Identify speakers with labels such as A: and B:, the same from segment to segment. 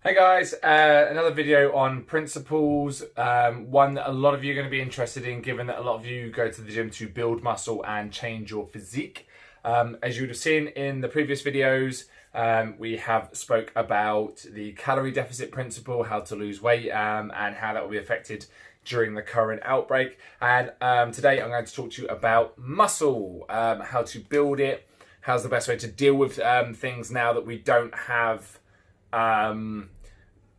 A: Hey guys, another video on principles, one that a lot of you are going to be interested in given that a lot of you go to the gym to build muscle and change your physique. As you would have seen in the previous videos, we have spoke about the calorie deficit principle, how to lose weight and how that will be affected during the current outbreak. And today I'm going to talk to you about muscle, how to build it, how's the best way to deal with things now that we don't have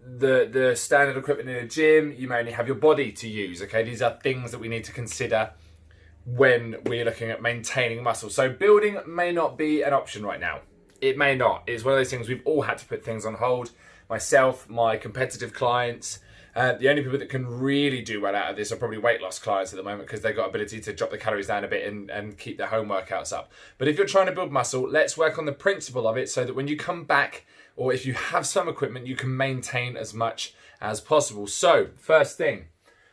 A: the standard equipment in a gym. You may only have your body to use. Okay, these are things that we need to consider when we're looking at maintaining muscle. So building may not be an option right now. It may not. It's one of those things we've all had to put things on hold. Myself, my competitive clients, the only people that can really do well out of this are probably weight loss clients at the moment because they've got ability to drop the calories down a bit and keep their home workouts up. But if you're trying to build muscle, let's work on the principle of it so that when you come back, or if you have some equipment, you can maintain as much as possible. So, first thing,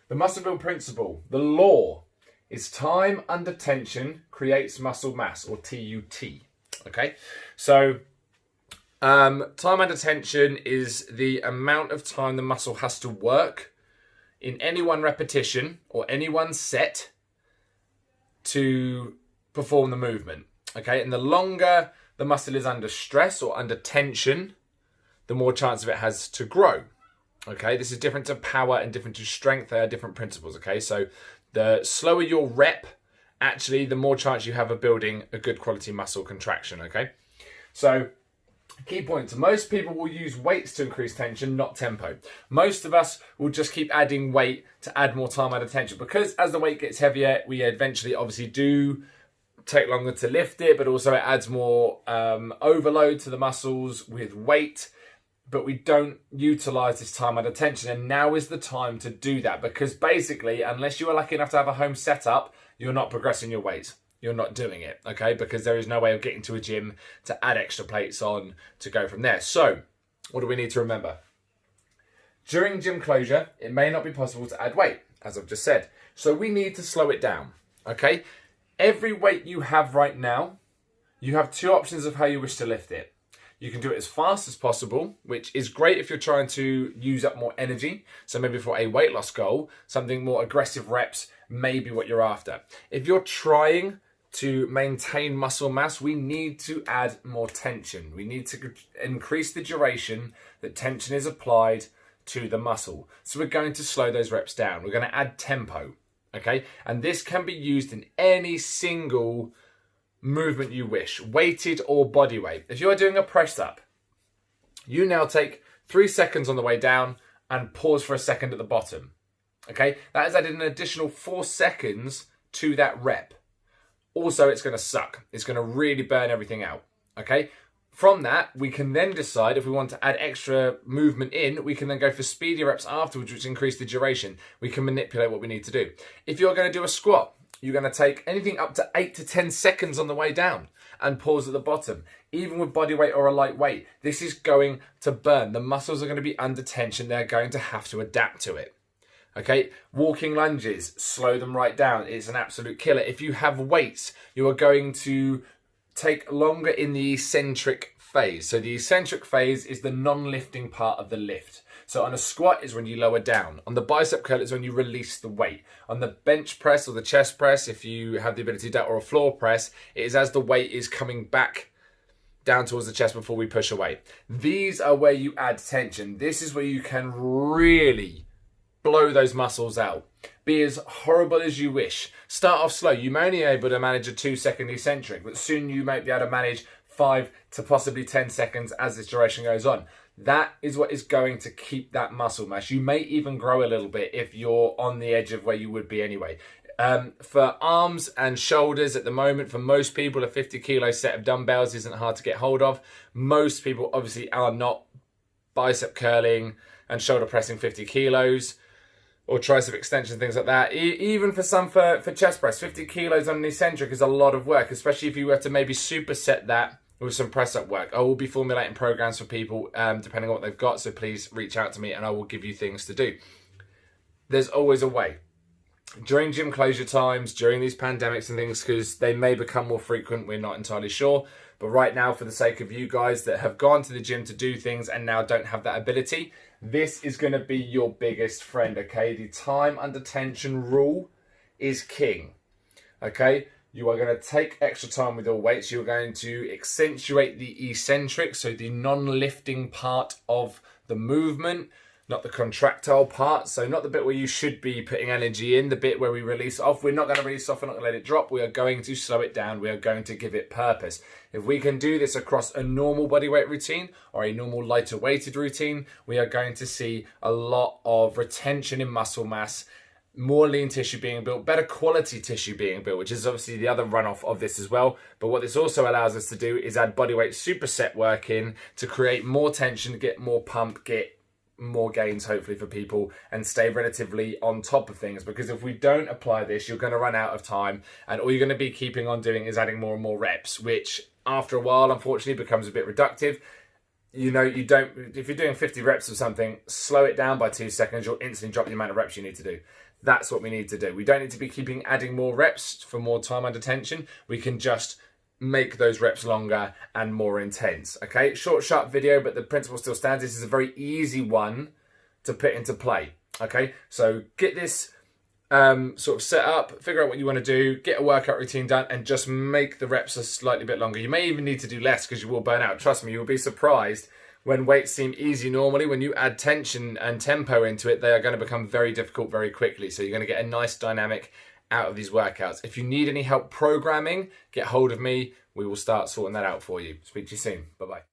A: the muscle build principle, the law is time under tension creates muscle mass, or TUT. Okay, so time under tension is the amount of time the muscle has to work in any one repetition or any one set to perform the movement. Okay, and the longer the muscle is under stress or under tension, the more chance of it has to grow. Okay, this is different to power and different to strength. They are different principles. Okay, so the slower your rep, actually, the more chance you have of building a good quality muscle contraction. Okay, so key points. Most people will use weights to increase tension, not tempo. Most of us will just keep adding weight to add more time under tension because as the weight gets heavier, we eventually obviously do take longer to lift it, but also it adds more overload to the muscles with weight, but we don't utilize this time under tension. And now is the time to do that because basically, unless you are lucky enough to have a home setup, you're not progressing your weight. You're not doing it, okay? Because there is no way of getting to a gym to add extra plates on to go from there. So what do we need to remember? During gym closure, it may not be possible to add weight, as I've just said. So we need to slow it down, okay? Every weight you have right now, you have two options of how you wish to lift it. You can do it as fast as possible, which is great if you're trying to use up more energy. So maybe for a weight loss goal, something more aggressive reps may be what you're after. If you're trying to maintain muscle mass, we need to add more tension. We need to increase the duration that tension is applied to the muscle. So we're going to slow those reps down. We're going to add tempo. Okay, and this can be used in any single movement you wish, weighted or body weight. If you are doing a press up, you now take 3 seconds on the way down and pause for a second at the bottom. Okay, that has added an additional 4 seconds to that rep. Also, it's going to suck. It's going to really burn everything out. Okay, from that, we can then decide if we want to add extra movement in, we can then go for speedy reps afterwards, which increase the duration. We can manipulate what we need to do. If you're going to do a squat, you're going to take anything up to 8 to 10 seconds on the way down and pause at the bottom. Even with body weight or a light weight, this is going to burn. The muscles are going to be under tension. They're going to have to adapt to it. Okay, walking lunges, slow them right down. It's an absolute killer. If you have weights, you are going to take longer in the eccentric phase. So the eccentric phase is the non-lifting part of the lift. So on a squat is when you lower down. On the bicep curl is when you release the weight. On the bench press or the chest press, if you have the ability to do that, or a floor press, it is as the weight is coming back down towards the chest before we push away. These are where you add tension. This is where you can really blow those muscles out. Be as horrible as you wish. Start off slow. You may only be able to manage a 2-second eccentric, but soon you might be able to manage 5 to possibly 10 seconds as this duration goes on. That is what is going to keep that muscle mass. You may even grow a little bit if you're on the edge of where you would be anyway. For arms and shoulders at the moment, for most people, a 50 kilo set of dumbbells isn't hard to get hold of. Most people obviously are not bicep curling and shoulder pressing 50 kilos. Or tricep extension, things like that. Even for some for chest press, 50 kilos on an eccentric is a lot of work, especially if you were to maybe superset that with some press up work. I will be formulating programs for people depending on what they've got, so please reach out to me and I will give you things to do. There's always a way. during gym closure times, during these pandemics and things, because they may become more frequent, we're not entirely sure. But right now, for the sake of you guys that have gone to the gym to do things and now don't have that ability, this is going to be your biggest friend, okay? The time under tension rule is king, okay? You are going to take extra time with your weights. You're going to accentuate the eccentric, so the non-lifting part of the movement, not the contractile part. So not the bit where you should be putting energy in, the bit where we release off. We're not going to release off, we're not going to let it drop. We are going to slow it down. We are going to give it purpose. If we can do this across a normal bodyweight routine or a normal lighter weighted routine, we are going to see a lot of retention in muscle mass, more lean tissue being built, better quality tissue being built, which is obviously the other runoff of this as well. But what this also allows us to do is add bodyweight superset work in to create more tension, get more pump, get more gains hopefully for people, and stay relatively on top of things. Because if we don't apply this, you're going to run out of time, and all you're going to be keeping on doing is adding more and more reps, which after a while unfortunately becomes a bit reductive. You know, you don't, if you're doing 50 reps of something, slow it down by 2 seconds, you'll instantly drop the amount of reps you need to do. That's what we need to do. We don't need to be adding more reps for more time under tension. We can just make those reps longer and more intense. Okay, short, sharp video, but the principle still stands. This is a very easy one to put into play. Okay, so get this sort of set up, figure out what you want to do, get a workout routine done, and just make the reps a slightly bit longer. You may even need to do less because you will burn out. Trust me, you'll be surprised. When weights seem easy normally, when you add tension and tempo into it, they are going to become very difficult very quickly. So you're going to get a nice dynamic out of these workouts. If you need any help programming, get hold of me. We will start sorting that out for you. Speak to you soon. Bye-bye.